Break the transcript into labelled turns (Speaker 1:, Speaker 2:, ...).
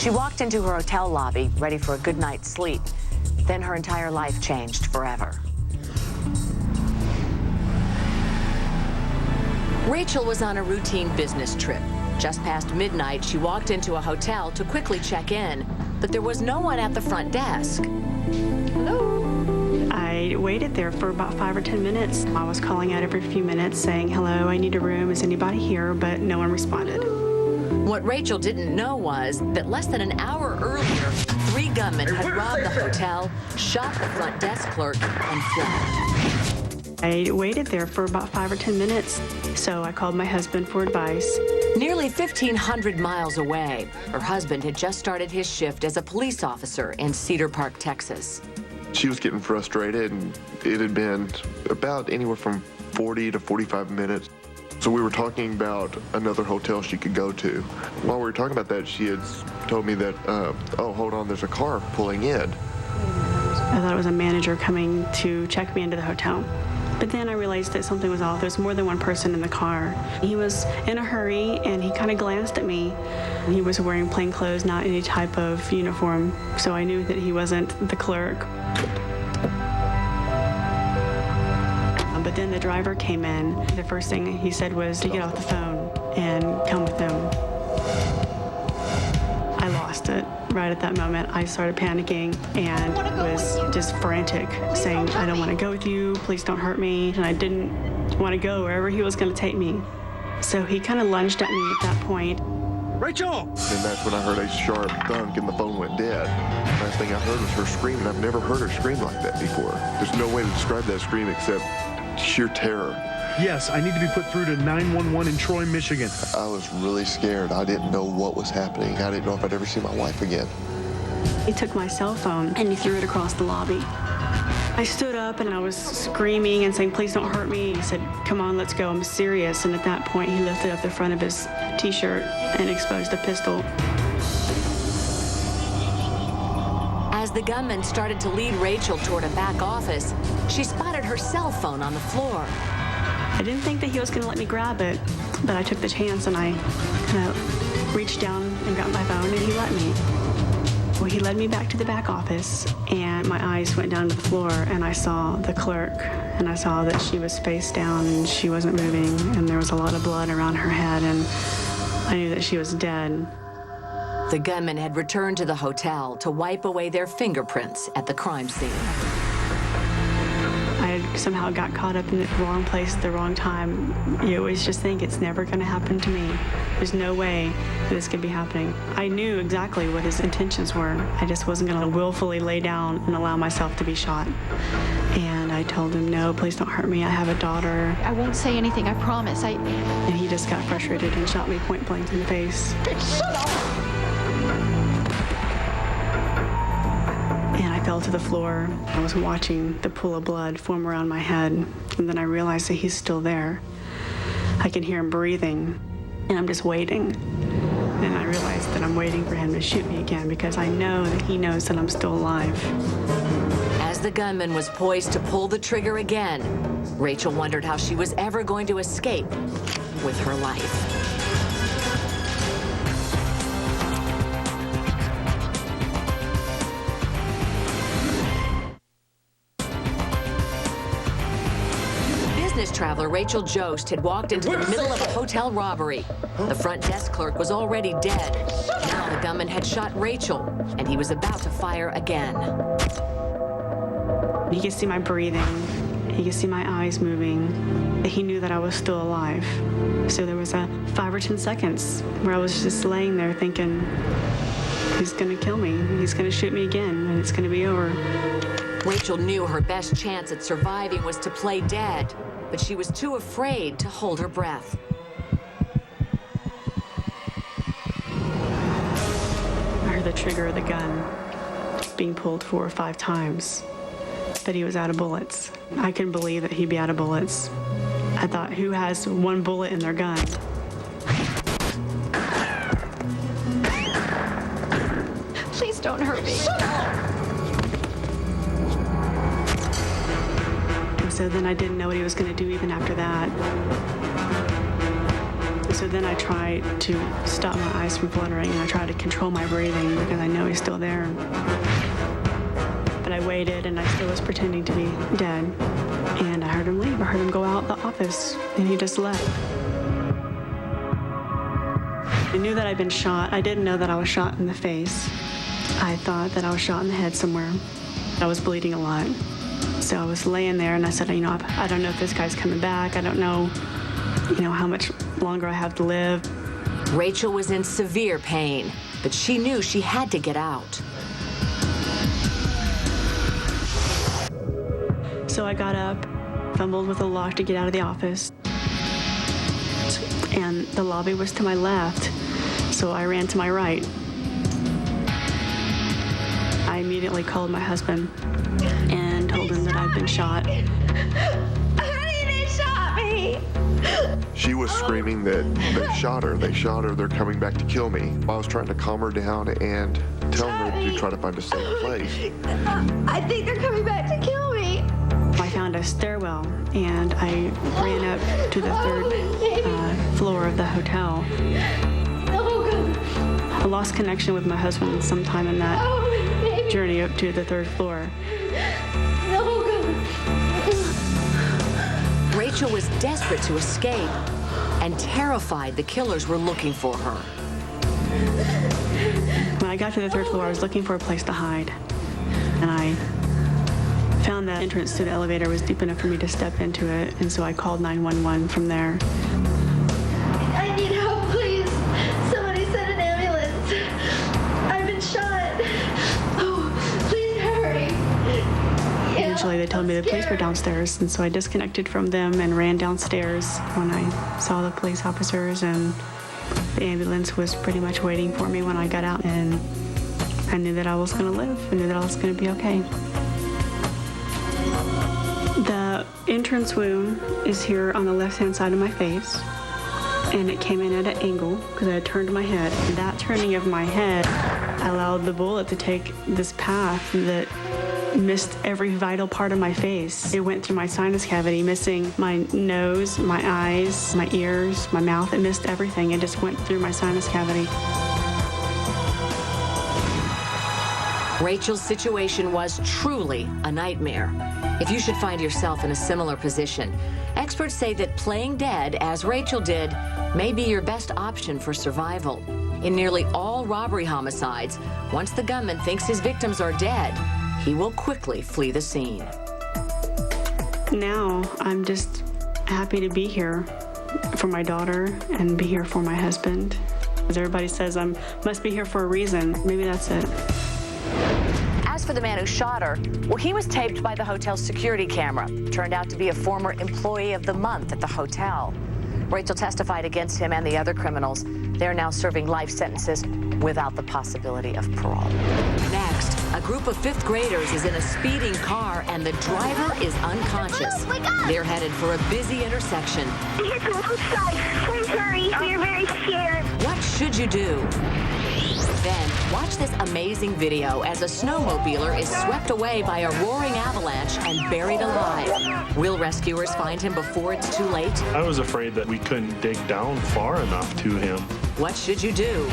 Speaker 1: She walked into her hotel lobby, ready for a good night's sleep. Then her entire life changed forever. Rachel was on a routine business trip. Just past midnight, she walked into a hotel to quickly check in, but there was no one at the front desk.
Speaker 2: Hello? I waited there for about 5 or 10 minutes. I was calling out every few minutes saying, hello, I need a room, is anybody here? But no one responded.
Speaker 1: What Rachel didn't know was that less than an hour earlier, 3 gunmen had robbed the hotel, shot the front desk clerk, and fled.
Speaker 2: I waited there for about 5 or 10 minutes, so I called my husband for advice.
Speaker 1: Nearly 1,500 miles away, her husband had just started his shift as a police officer in Cedar Park, Texas.
Speaker 3: She was getting frustrated, and it had been about anywhere from 40 to 45 minutes. So we were talking about another hotel she could go to. While we were talking about that, she had told me that, oh, hold on, there's a car pulling in.
Speaker 2: I thought it was a manager coming to check me into the hotel. But then I realized that something was off. There was more than one person in the car. He was in a hurry, and he kind of glanced at me. He was wearing plain clothes, not any type of uniform, so I knew that he wasn't the clerk. But then the driver came in. The first thing he said was to get off the phone and come with them. I lost it. Right at that moment, I started panicking and was just frantic, saying, I don't want to go with you, please don't hurt me. And I didn't want to go wherever he was going to take me. So he kind of lunged at me at that point.
Speaker 4: Rachel!
Speaker 3: And that's when I heard a sharp thunk and the phone went dead. The last thing I heard was her scream, and I've never heard her scream like that before. There's no way to describe that scream except sheer terror.
Speaker 4: Yes, I need to be put through to 911 in Troy, Michigan.
Speaker 3: I was really scared. I didn't know what was happening. I didn't know if I'd ever see my wife again.
Speaker 2: He took my cell phone and he threw it across the lobby. I stood up and I was screaming and saying, please don't hurt me. He said, come on, let's go, I'm serious. And at that point, he lifted up the front of his t-shirt and exposed a pistol.
Speaker 1: As the gunman started to lead Rachel toward a back office, she spotted her cell phone on the floor.
Speaker 2: I didn't think that he was going to let me grab it, but I took the chance and I kind of reached down and got my phone, and he let me. Well, he led me back to the back office, and my eyes went down to the floor, and I saw the clerk, and I saw that she was face down and she wasn't moving, and there was a lot of blood around her head, and I knew that she was dead.
Speaker 1: The gunman had returned to the hotel to wipe away their fingerprints at the crime scene.
Speaker 2: I somehow got caught up in the wrong place at the wrong time. You always just think it's never going to happen to me. There's no way that this could be happening. I knew exactly what his intentions were. I just wasn't going to willfully lay down and allow myself to be shot. And I told him, no, please don't hurt me. I have a daughter.
Speaker 5: I won't say anything, I promise.
Speaker 2: And he just got frustrated and shot me point blank in the face.
Speaker 5: Shut up!
Speaker 2: And I fell to the floor. I was watching the pool of blood form around my head, and then I realized that he's still there. I can hear him breathing, and I'm just waiting. And I realized that I'm waiting for him to shoot me again because I know that he knows that I'm still alive.
Speaker 1: As the gunman was poised to pull the trigger again, Rachel wondered how she was ever going to escape with her life. Business traveler Rachel Joost had walked into the middle of a hotel robbery. The front desk clerk was already dead. Now the gunman had shot Rachel, and he was about to fire again.
Speaker 2: He could see my breathing. He could see my eyes moving. He knew that I was still alive. So there was a 5 or 10 seconds where I was just laying there thinking, he's gonna kill me. He's gonna shoot me again, and it's gonna be over.
Speaker 1: Rachel knew her best chance at surviving was to play dead, but she was too afraid to hold her breath.
Speaker 2: I heard the trigger of the gun being pulled 4 or 5 times, but he was out of bullets. I couldn't believe that he'd be out of bullets. I thought, who has 1 bullet in their gun?
Speaker 5: Please don't hurt me.
Speaker 2: And so then I didn't know what he was going to do even after that. So then I tried to stop my eyes from fluttering, and I tried to control my breathing because I know he's still there. But I waited, and I still was pretending to be dead. And I heard him leave. I heard him go out the office, and he just left. I knew that I'd been shot. I didn't know that I was shot in the face. I thought that I was shot in the head somewhere. I was bleeding a lot. So I was laying there, and I said, I don't know if this guy's coming back. I don't know, how much longer I have to live.
Speaker 1: Rachel was in severe pain, but she knew she had to get out.
Speaker 2: So I got up, fumbled with the lock to get out of the office. And the lobby was to my left, so I ran to my right. I immediately called my husband and told him that I'd been shot.
Speaker 5: Honey, they shot me!
Speaker 3: She was screaming that they shot her, they're coming back to kill me. I was trying to calm her down and tell her to try to find a safe place.
Speaker 5: I think they're coming back to kill me.
Speaker 2: I found a stairwell, and I ran up to the third floor of the hotel.
Speaker 5: Oh, God.
Speaker 2: I lost connection with my husband sometime in that journey up to the third floor.
Speaker 5: Oh, God.
Speaker 1: Rachel was desperate to escape and terrified the killers were looking for her.
Speaker 2: When I got to the third floor, I was looking for a place to hide. And I found that entrance to the elevator was deep enough for me to step into it, and so I called 911 from there.
Speaker 5: I need help, please. Somebody send an ambulance. I've been shot. Oh, please hurry.
Speaker 2: Eventually, they told me the police were downstairs, and so I disconnected from them and ran downstairs when I saw the police officers, and the ambulance was pretty much waiting for me when I got out, and I knew that I was going to live. I knew that I was going to be okay. The entrance wound is here on the left-hand side of my face, and it came in at an angle because I had turned my head. And that turning of my head allowed the bullet to take this path that missed every vital part of my face. It went through my sinus cavity, missing my nose, my eyes, my ears, my mouth. It missed everything. It just went through my sinus cavity.
Speaker 1: Rachel's situation was truly a nightmare. If you should find yourself in a similar position, experts say that playing dead, as Rachel did, may be your best option for survival. In nearly all robbery homicides, once the gunman thinks his victims are dead, he will quickly flee the scene.
Speaker 2: Now, I'm just happy to be here for my daughter and be here for my husband. As everybody says, I must be here for a reason. Maybe that's it.
Speaker 1: As for the man who shot her, well, he was taped by the hotel's security camera. Turned out to be a former employee of the month at the hotel. Rachel testified against him and the other criminals. They're now serving life sentences without the possibility of parole. Next, a group of fifth graders is in a speeding car and the driver is unconscious.
Speaker 5: Oh, my God.
Speaker 1: They're headed for a busy intersection.
Speaker 5: It's outside. Please hurry. We're very scared.
Speaker 1: What should you do? Then, watch this amazing video as a snowmobiler is swept away by a roaring avalanche and buried alive. Will rescuers find him before it's too late?
Speaker 6: I was afraid that we couldn't dig down far enough to him.
Speaker 1: What should you do?